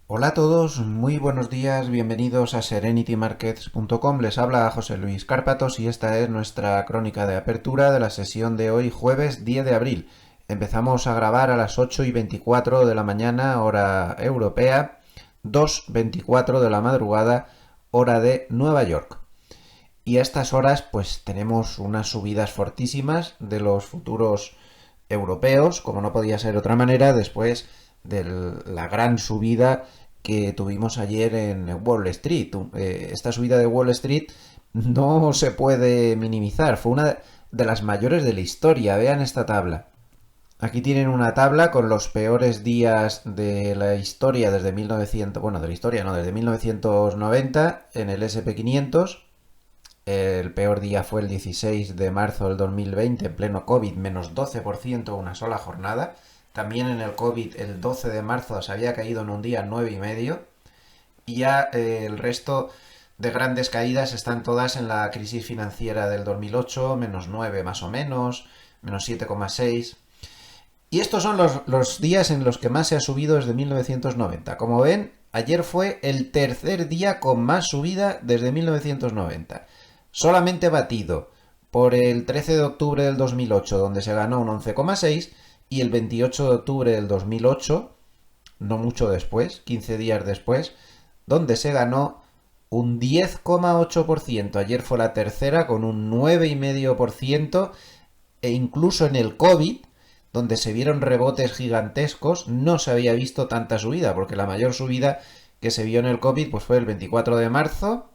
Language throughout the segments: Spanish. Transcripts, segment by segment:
Hola a todos, muy buenos días, bienvenidos a serenitymarkets.com. Les habla José Luis Cárpatos y esta es nuestra crónica de apertura de la sesión de hoy, jueves 10 de abril. Empezamos a grabar a las 8:24 de la mañana, hora europea, 2:24 de la madrugada, hora de Nueva York. Y a estas horas pues tenemos unas subidas fortísimas de los futuros europeos, como no podía ser de otra manera, después de la gran subida que tuvimos ayer en Wall Street. Esta subida de Wall Street no se puede minimizar, fue una de las mayores de la historia. Vean esta tabla. Aquí tienen una tabla con los peores días de la historia desde 1900, bueno, de la historia no, desde 1990 en el SP500. El peor día fue el 16 de marzo del 2020, en pleno COVID, menos 12% una sola jornada. También en el COVID, el 12 de marzo se había caído en un día 9,5. Y ya el resto de grandes caídas están todas en la crisis financiera del 2008, menos 9 más o menos, menos 7,6. Y estos son los días en los que más se ha subido desde 1990. Como ven, ayer fue el tercer día con más subida desde 1990. Solamente batido por el 13 de octubre del 2008, donde se ganó un 11,6, y el 28 de octubre del 2008, no mucho después, 15 días después, donde se ganó un 10,8%. Ayer fue la tercera con un 9,5%, e incluso en el COVID, donde se vieron rebotes gigantescos, no se había visto tanta subida, porque la mayor subida que se vio en el COVID pues fue el 24 de marzo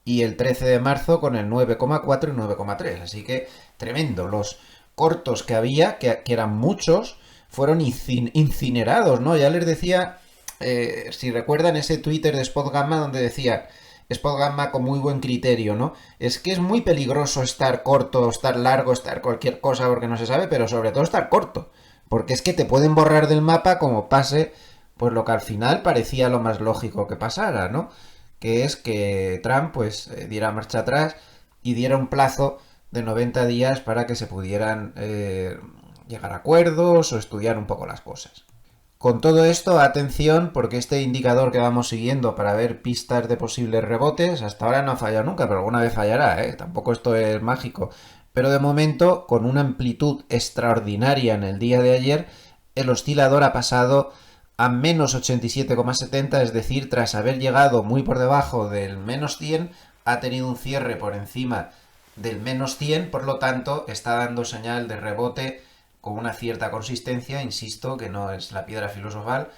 y el 13 de marzo con el 9,4 y 9,3. Así que tremendo. Los cortos que había, que eran muchos, fueron incinerados, ¿no? Ya les decía, si recuerdan ese Twitter de Spot Gamma donde decía Spot Gamma con muy buen criterio, ¿no? Es que es muy peligroso estar corto, estar largo, estar cualquier cosa porque no se sabe, pero sobre todo estar corto. Porque es que te pueden borrar del mapa como pase, pues lo que al final parecía lo más lógico que pasara, ¿no? Que es que Trump pues diera marcha atrás y diera un plazo de 90 días para que se pudieran llegar a acuerdos o estudiar un poco las cosas. Con todo esto, atención, porque este indicador que vamos siguiendo para ver pistas de posibles rebotes, hasta ahora no ha fallado nunca, pero alguna vez fallará, ¿eh? Tampoco esto es mágico. Pero de momento, con una amplitud extraordinaria en el día de ayer, el oscilador ha pasado a menos 87,70, es decir, tras haber llegado muy por debajo del menos 100, ha tenido un cierre por encima del menos 100, por lo tanto, está dando señal de rebote con una cierta consistencia, insisto, que no es la piedra filosofal,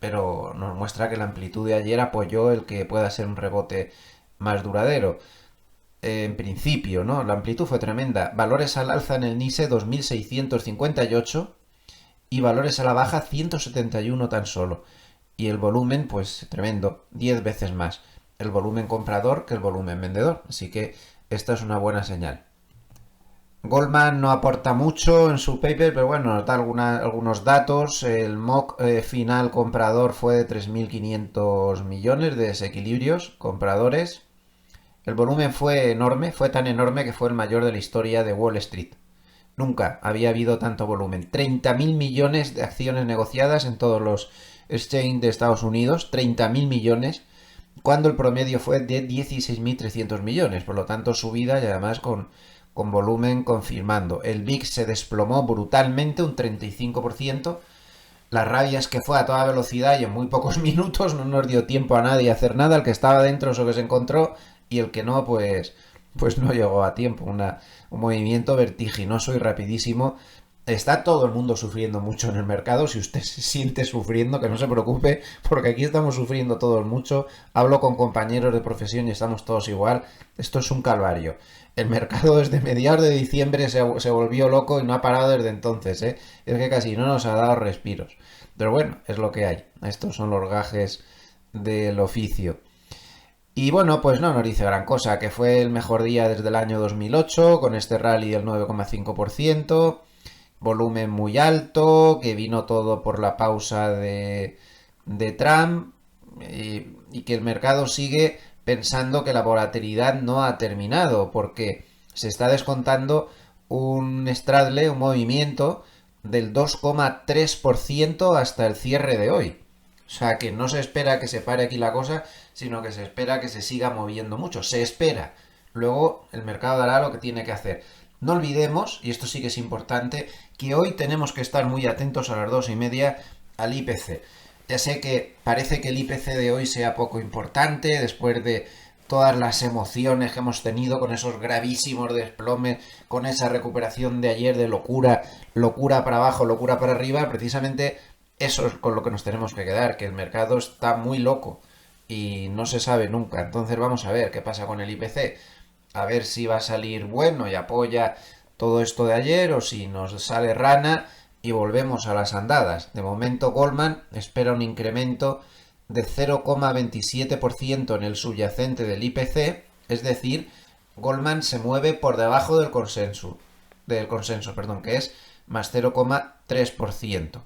pero nos muestra que la amplitud de ayer apoyó el que pueda ser un rebote más duradero. En principio, ¿no? La amplitud fue tremenda. Valores al alza en el NISE 2658 y valores a la baja 171 tan solo. Y el volumen, pues tremendo, 10 veces más el volumen comprador que el volumen vendedor. Así que esta es una buena señal. Goldman no aporta mucho en su paper, pero bueno, nos da algunos datos. El MOC final comprador fue de 3.500 millones de desequilibrios compradores. El volumen fue enorme, fue tan enorme que fue el mayor de la historia de Wall Street. Nunca había habido tanto volumen. 30.000 millones de acciones negociadas en todos los exchanges de Estados Unidos. 30.000 millones, cuando el promedio fue de 16.300 millones. Por lo tanto, subida y además con volumen confirmando. El VIX se desplomó brutalmente, un 35%. La rabia es que fue a toda velocidad y en muy pocos minutos no nos dio tiempo a nadie a hacer nada. El que estaba dentro es lo que se encontró y el que no, pues no llegó a tiempo. Un movimiento vertiginoso y rapidísimo. Está todo el mundo sufriendo mucho en el mercado. Si usted se siente sufriendo, que no se preocupe, porque aquí estamos sufriendo todos mucho. Hablo con compañeros de profesión y estamos todos igual. Esto es un calvario. El mercado desde mediados de diciembre se volvió loco y no ha parado desde entonces, ¿eh? Es que casi no nos ha dado respiros. Pero bueno, es lo que hay. Estos son los gajes del oficio. Y bueno, pues no nos dice gran cosa, que fue el mejor día desde el año 2008, con este rally del 9,5%, volumen muy alto, que vino todo por la pausa de Trump, y que el mercado sigue pensando que la volatilidad no ha terminado, porque se está descontando un straddle, un movimiento del 2,3% hasta el cierre de hoy. O sea, que no se espera que se pare aquí la cosa, sino que se espera que se siga moviendo mucho. Se espera. Luego el mercado hará lo que tiene que hacer. No olvidemos, y esto sí que es importante, que hoy tenemos que estar muy atentos a las 2:30 al IPC. Ya sé que parece que el IPC de hoy sea poco importante, después de todas las emociones que hemos tenido con esos gravísimos desplomes, con esa recuperación de ayer de locura, locura para abajo, locura para arriba. Precisamente eso es con lo que nos tenemos que quedar, que el mercado está muy loco y no se sabe nunca. Entonces vamos a ver qué pasa con el IPC, a ver si va a salir bueno y apoya todo esto de ayer, o si nos sale rana y volvemos a las andadas. De momento Goldman espera un incremento de 0,27% en el subyacente del IPC, es decir, Goldman se mueve por debajo del consenso, que es más 0,3%.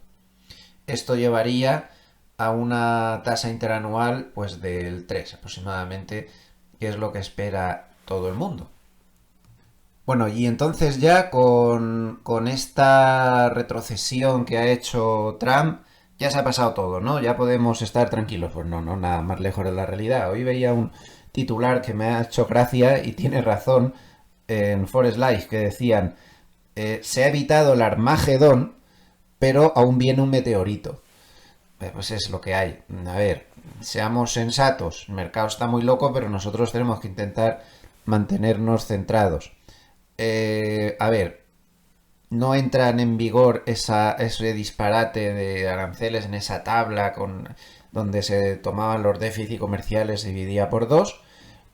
Esto llevaría a una tasa interanual pues del 3 aproximadamente, que es lo que espera todo el mundo. Bueno, y entonces ya con esta retrocesión que ha hecho Trump, ya se ha pasado todo, ¿no? Ya podemos estar tranquilos. Pues no, nada más lejos de la realidad. Hoy veía un titular que me ha hecho gracia y tiene razón en Forex Life, que decían, se ha evitado el Armagedón, pero aún viene un meteorito. Pues es lo que hay. A ver, seamos sensatos. El mercado está muy loco, pero nosotros tenemos que intentar mantenernos centrados. A ver, no entran en vigor ese disparate de aranceles en esa tabla donde se tomaban los déficits comerciales, se dividía por 2,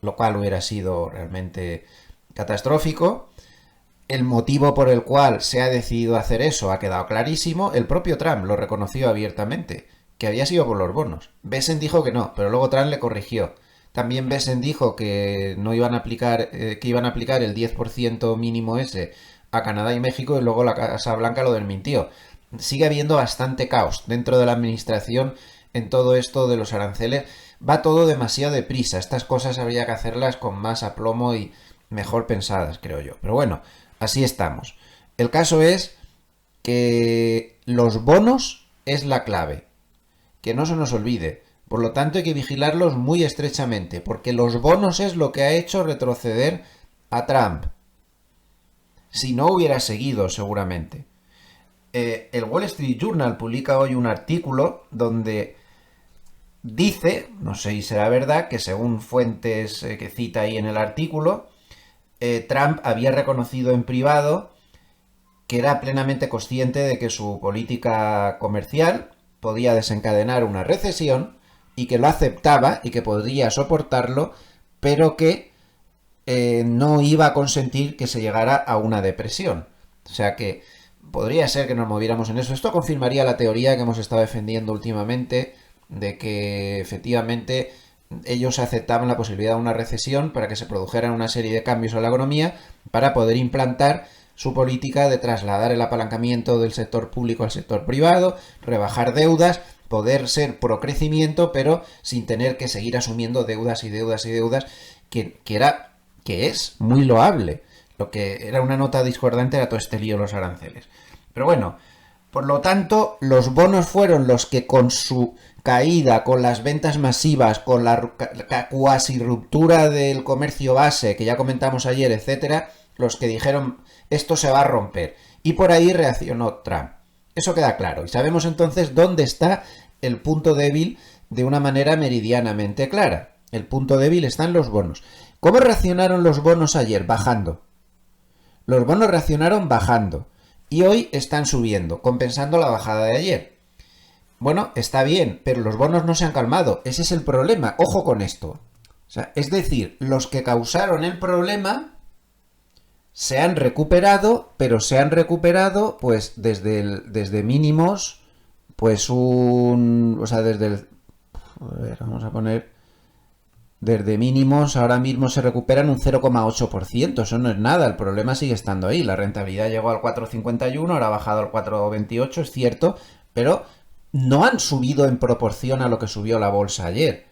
lo cual hubiera sido realmente catastrófico. El motivo por el cual se ha decidido hacer eso ha quedado clarísimo. El propio Trump lo reconoció abiertamente, que había sido por los bonos. Besen dijo que no, pero luego Trump le corrigió. También Besen dijo que no iban a aplicar, que iban a aplicar el 10% mínimo ese a Canadá y México, y luego la Casa Blanca lo desmintió. Sigue habiendo bastante caos dentro de la administración en todo esto de los aranceles. Va todo demasiado deprisa. Estas cosas habría que hacerlas con más aplomo y mejor pensadas, creo yo. Pero bueno, así estamos. El caso es que los bonos es la clave. Que no se nos olvide. Por lo tanto, hay que vigilarlos muy estrechamente, porque los bonos es lo que ha hecho retroceder a Trump. Si no, hubiera seguido, seguramente. El Wall Street Journal publica hoy un artículo donde dice, no sé si será verdad, que según fuentes que cita ahí en el artículo, Trump había reconocido en privado que era plenamente consciente de que su política comercial podía desencadenar una recesión, y que lo aceptaba y que podría soportarlo, pero que no iba a consentir que se llegara a una depresión. O sea que podría ser que nos moviéramos en eso. Esto confirmaría la teoría que hemos estado defendiendo últimamente, de que efectivamente ellos aceptaban la posibilidad de una recesión para que se produjeran una serie de cambios en la economía, para poder implantar su política de trasladar el apalancamiento del sector público al sector privado, rebajar deudas, poder ser pro crecimiento, pero sin tener que seguir asumiendo deudas y deudas y deudas, que es muy loable. Lo que era una nota discordante era todo este lío de los aranceles. Pero bueno, por lo tanto, los bonos fueron los que, con su caída, con las ventas masivas, con la cuasi ruptura del comercio base, que ya comentamos ayer, etcétera, los que dijeron, esto se va a romper. Y por ahí reaccionó Trump. Eso queda claro. Y sabemos entonces dónde está el punto débil de una manera meridianamente clara. El punto débil está en los bonos. ¿Cómo reaccionaron los bonos ayer? Bajando. Los bonos reaccionaron bajando. Y hoy están subiendo, compensando la bajada de ayer. Bueno, está bien, pero los bonos no se han calmado. Ese es el problema. Ojo con esto. O sea, es decir, los que causaron el problema se han recuperado, pero se han recuperado pues desde mínimos, pues vamos a poner, desde mínimos ahora mismo se recuperan un 0,8%, eso no es nada, el problema sigue estando ahí. La rentabilidad llegó al 4,51, ahora ha bajado al 4,28, es cierto, pero no han subido en proporción a lo que subió la bolsa ayer.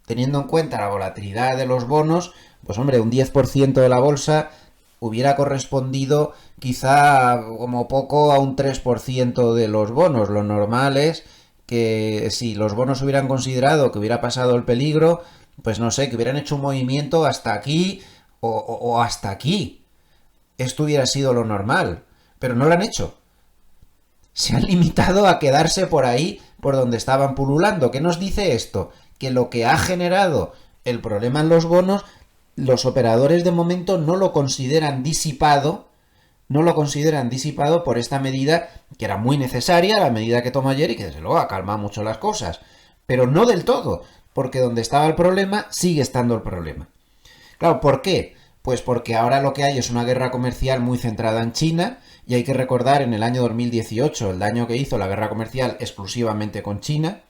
Teniendo en cuenta la volatilidad de los bonos, pues hombre, un 10% de la bolsa hubiera correspondido quizá como poco a un 3% de los bonos. Lo normal es que si los bonos hubieran considerado que hubiera pasado el peligro, pues no sé, que hubieran hecho un movimiento hasta aquí o hasta aquí. Esto hubiera sido lo normal, pero no lo han hecho. Se han limitado a quedarse por ahí, por donde estaban pululando. ¿Qué nos dice esto? Que lo que ha generado el problema en los bonos, los operadores de momento no lo consideran disipado, por esta medida que era muy necesaria, la medida que tomó ayer y que desde luego ha calmado mucho las cosas. Pero no del todo, porque donde estaba el problema sigue estando el problema. Claro, ¿por qué? Pues porque ahora lo que hay es una guerra comercial muy centrada en China, y hay que recordar en el año 2018 el daño que hizo la guerra comercial exclusivamente con China.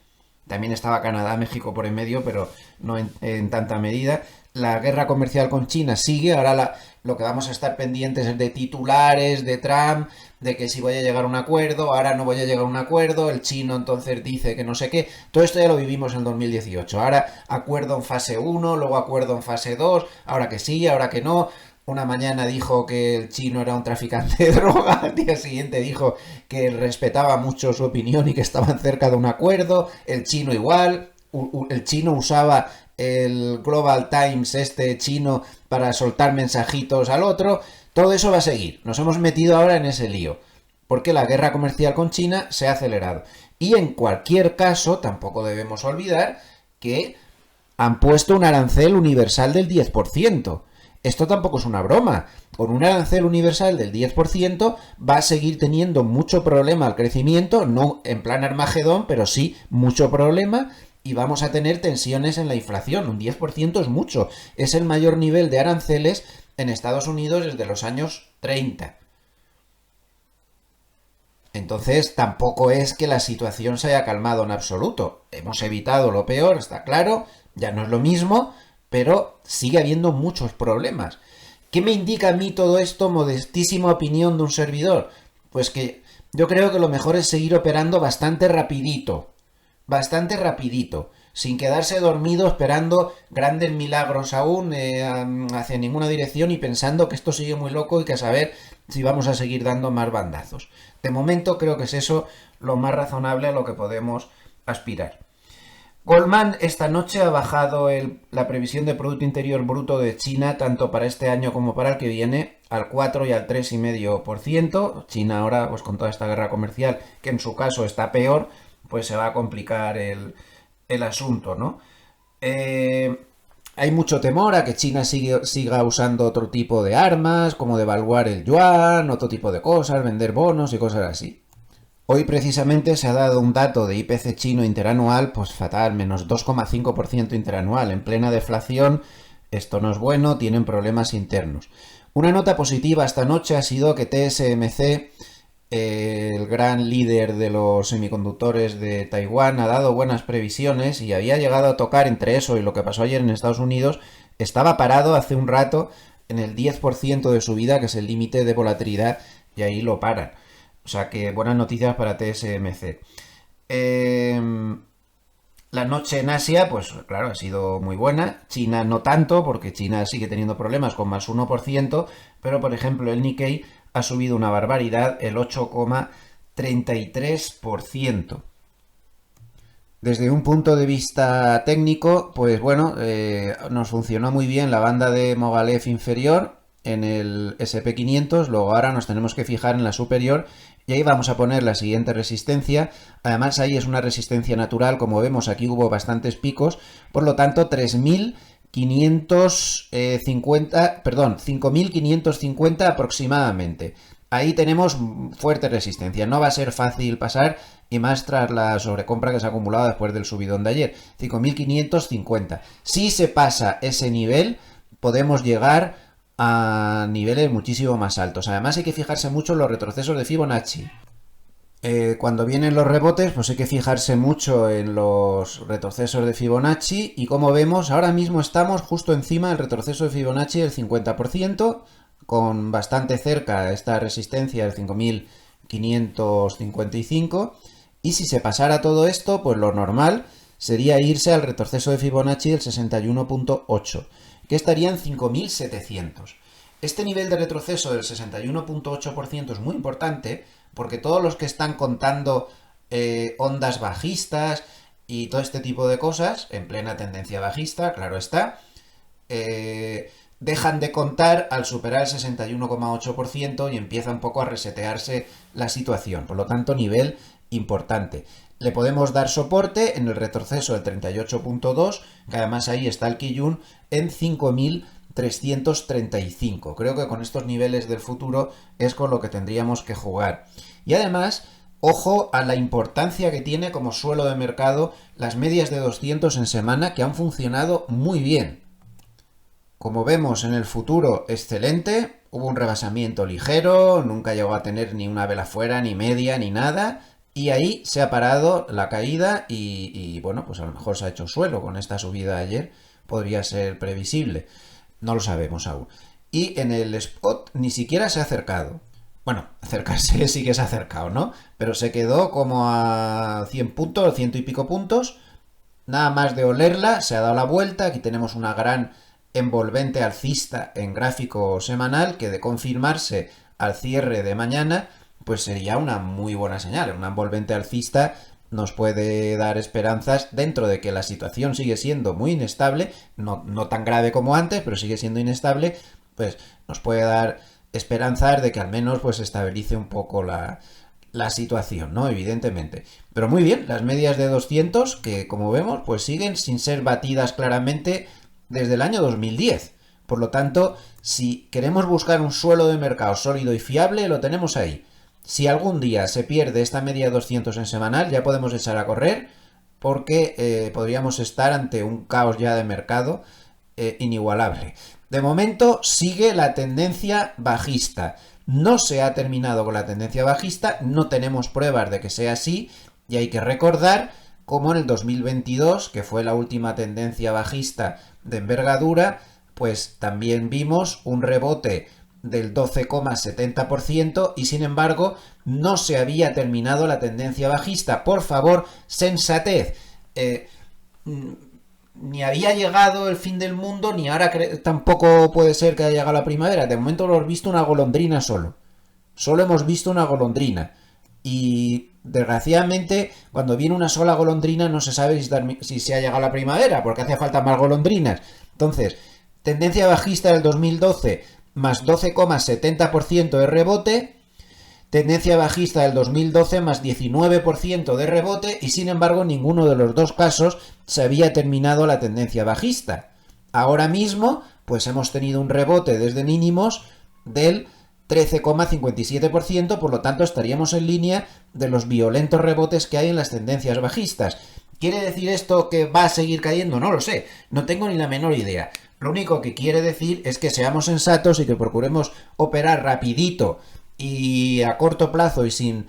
También estaba Canadá, México por en medio, pero no en tanta medida. La guerra comercial con China sigue, ahora lo que vamos a estar pendientes es de titulares de Trump, de que si voy a llegar a un acuerdo, ahora no voy a llegar a un acuerdo, el chino entonces dice que no sé qué. Todo esto ya lo vivimos en 2018. Ahora acuerdo en fase 1, luego acuerdo en fase 2, ahora que sí, ahora que no. Una mañana dijo que el chino era un traficante de droga, al día siguiente dijo que respetaba mucho su opinión y que estaban cerca de un acuerdo, el chino igual, el chino usaba el Global Times chino para soltar mensajitos al otro. Todo eso va a seguir. Nos hemos metido ahora en ese lío, porque la guerra comercial con China se ha acelerado. Y en cualquier caso, tampoco debemos olvidar que han puesto un arancel universal del 10%. Esto tampoco es una broma. Con un arancel universal del 10% va a seguir teniendo mucho problema al crecimiento, no en plan Armagedón, pero sí mucho problema, y vamos a tener tensiones en la inflación. Un 10% es mucho. Es el mayor nivel de aranceles en Estados Unidos desde los años 30. Entonces tampoco es que la situación se haya calmado en absoluto. Hemos evitado lo peor, está claro, ya no es lo mismo, pero sigue habiendo muchos problemas. ¿Qué me indica a mí todo esto? Modestísima opinión de un servidor. Pues que yo creo que lo mejor es seguir operando bastante rapidito, sin quedarse dormido esperando grandes milagros aún hacia ninguna dirección y pensando que esto sigue muy loco y que a saber si vamos a seguir dando más bandazos. De momento creo que es eso lo más razonable a lo que podemos aspirar. Goldman esta noche ha bajado la previsión de Producto Interior Bruto de China tanto para este año como para el que viene al 4 y al 3,5%. China ahora, pues con toda esta guerra comercial, que en su caso está peor, pues se va a complicar el asunto, ¿no? Hay mucho temor a que China siga usando otro tipo de armas, como devaluar el yuan, otro tipo de cosas, vender bonos y cosas así. Hoy precisamente se ha dado un dato de IPC chino interanual, pues fatal, menos 2,5% interanual, en plena deflación. Esto no es bueno, tienen problemas internos. Una nota positiva esta noche ha sido que TSMC, el gran líder de los semiconductores de Taiwán, ha dado buenas previsiones y había llegado a tocar entre eso y lo que pasó ayer en Estados Unidos. Estaba parado hace un rato en el 10% de subida, que es el límite de volatilidad, y ahí lo paran. O sea que buenas noticias para TSMC. La noche en Asia, pues claro, ha sido muy buena. China no tanto, porque China sigue teniendo problemas con más 1%, pero por ejemplo el Nikkei ha subido una barbaridad, el 8,33%. Desde un punto de vista técnico, pues bueno, nos funcionó muy bien la banda de Mogilev inferior en el SP500, luego ahora nos tenemos que fijar en la superior y ahí vamos a poner la siguiente resistencia. Además ahí es una resistencia natural, como vemos aquí hubo bastantes picos, por lo tanto 5.550 aproximadamente. Ahí tenemos fuerte resistencia, no va a ser fácil pasar, y más tras la sobrecompra que se ha acumulado después del subidón de ayer. 5.550. Si se pasa ese nivel, podemos llegar a niveles muchísimo más altos. Además hay que fijarse mucho en los retrocesos de Fibonacci. Cuando vienen los rebotes, pues hay que fijarse mucho en los retrocesos de Fibonacci, y como vemos, ahora mismo estamos justo encima del retroceso de Fibonacci del 50%, con bastante cerca esta resistencia del 5.555, y si se pasara todo esto, pues lo normal sería irse al retroceso de Fibonacci del 61.8, que estaría en 5.700. Este nivel de retroceso del 61.8% es muy importante, porque todos los que están contando ondas bajistas y todo este tipo de cosas, en plena tendencia bajista, claro está, dejan de contar al superar el 61,8% y empieza un poco a resetearse la situación. Por lo tanto, nivel importante. Le podemos dar soporte en el retroceso del 38.2, que además ahí está el Kijun en 5.335. Creo que con estos niveles del futuro es con lo que tendríamos que jugar. Y además, ojo a la importancia que tiene como suelo de mercado las medias de 200 en semana, que han funcionado muy bien. Como vemos en el futuro, excelente. Hubo un rebasamiento ligero, nunca llegó a tener ni una vela fuera, ni media, ni nada. Y ahí se ha parado la caída y bueno, pues a lo mejor se ha hecho suelo con esta subida de ayer. Podría ser previsible. No lo sabemos aún. Y en el spot ni siquiera se ha acercado. Bueno, acercarse sí que se ha acercado, ¿no? Pero se quedó como a 100 puntos, 100 y pico puntos. Nada más de olerla, se ha dado la vuelta. Aquí tenemos una gran envolvente alcista en gráfico semanal que de confirmarse al cierre de mañana, pues sería una muy buena señal. Una envolvente alcista nos puede dar esperanzas dentro de que la situación sigue siendo muy inestable, no tan grave como antes, pero sigue siendo inestable, pues nos puede dar esperanzas de que al menos pues se estabilice un poco la situación, ¿no? Evidentemente. Pero muy bien, las medias de 200, que como vemos, pues siguen sin ser batidas claramente desde el año 2010. Por lo tanto, si queremos buscar un suelo de mercado sólido y fiable, lo tenemos ahí. Si algún día se pierde esta media de 200 en semanal, ya podemos echar a correr porque podríamos estar ante un caos ya de mercado inigualable. De momento sigue la tendencia bajista. No se ha terminado con la tendencia bajista, no tenemos pruebas de que sea así y hay que recordar cómo en el 2022, que fue la última tendencia bajista de envergadura, pues también vimos un rebote del 12,70% y sin embargo no se había terminado la tendencia bajista. Por favor, sensatez. Ni había llegado el fin del mundo, ni ahora tampoco puede ser que haya llegado la primavera. De momento lo hemos visto una golondrina solo. Solo hemos visto una golondrina. Y desgraciadamente, cuando viene una sola golondrina no se sabe si se ha llegado la primavera, porque hace falta más golondrinas. Entonces, tendencia bajista del 2012 más 12,70% de rebote, tendencia bajista del 2012 más 19% de rebote y sin embargo en ninguno de los dos casos se había terminado la tendencia bajista. Ahora mismo pues hemos tenido un rebote desde mínimos del 13,57%, por lo tanto estaríamos en línea de los violentos rebotes que hay en las tendencias bajistas. ¿Quiere decir esto que va a seguir cayendo? No lo sé, no tengo ni la menor idea. Lo único que quiere decir es que seamos sensatos y que procuremos operar rapidito y a corto plazo y sin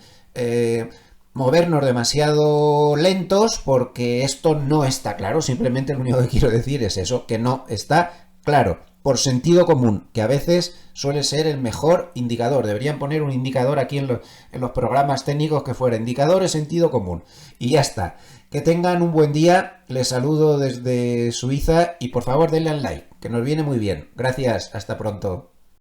movernos demasiado lentos, porque esto no está claro. Simplemente lo único que quiero decir es eso, que no está claro. Por sentido común, que a veces suele ser el mejor indicador. Deberían poner un indicador aquí en los programas técnicos que fuera indicador de sentido común. Y ya está. Que tengan un buen día. Les saludo desde Suiza y por favor denle al like, que nos viene muy bien. Gracias. Hasta pronto.